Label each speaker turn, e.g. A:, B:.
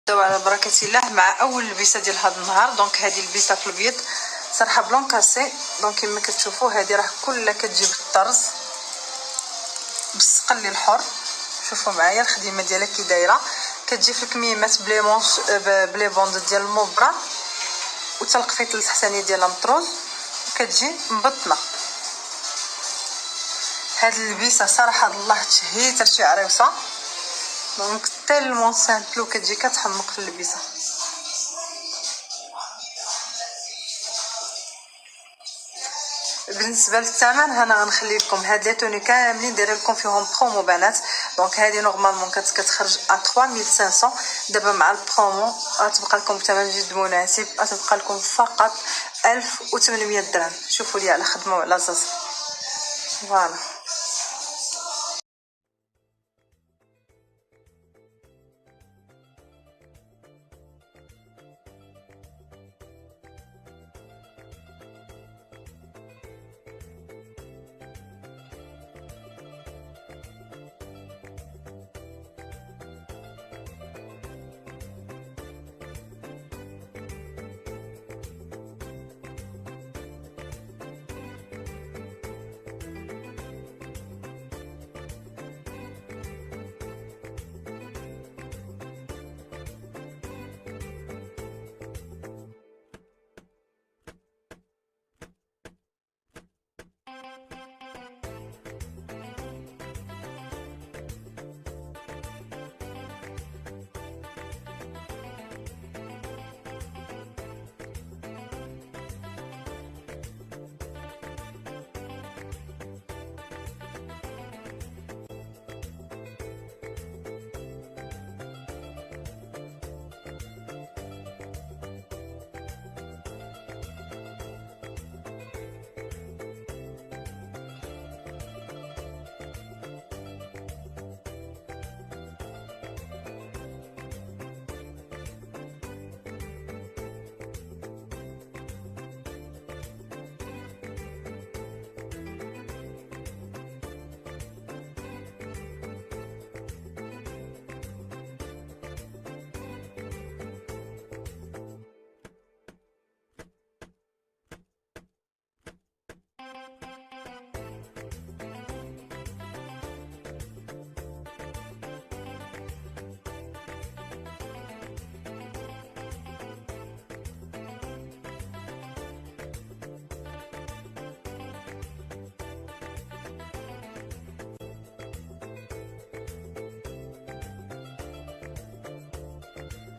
A: نبداو على بركه الله مع اول لبسه ديال هذا النهار. دونك هذه اللبسه في الابيض صراحه بلون كاسي. دونك كما كتشوفوا هذه راه كلها كتجي بالطرز بالسقل الحر. شوفوا معايا الخدمه ديالها كي دايره، كتجي في الكميمات بلي مونش بلي بوند ديال المبره وتلقفيت التحتانيه ديالها مطروز وكتجي مبطنه. هاد اللبسه صراحه الله تشهيت شي عروسه، دونك تالمون سامبل وكتجي كتحمق في اللبسه. بالنسبه للثمن انا غنخلي لكم هاد لي توني كاملين دايره لكم فيهم برومو بنات. دونك هذه نورمالمون كتخرج 3500. دابا مع البرومو غتبقى لكم بثمن جد مناسب، غتبقى لكم فقط 1800 درهم. شوفوا لي على خدمه وعلى زاز. فوالا.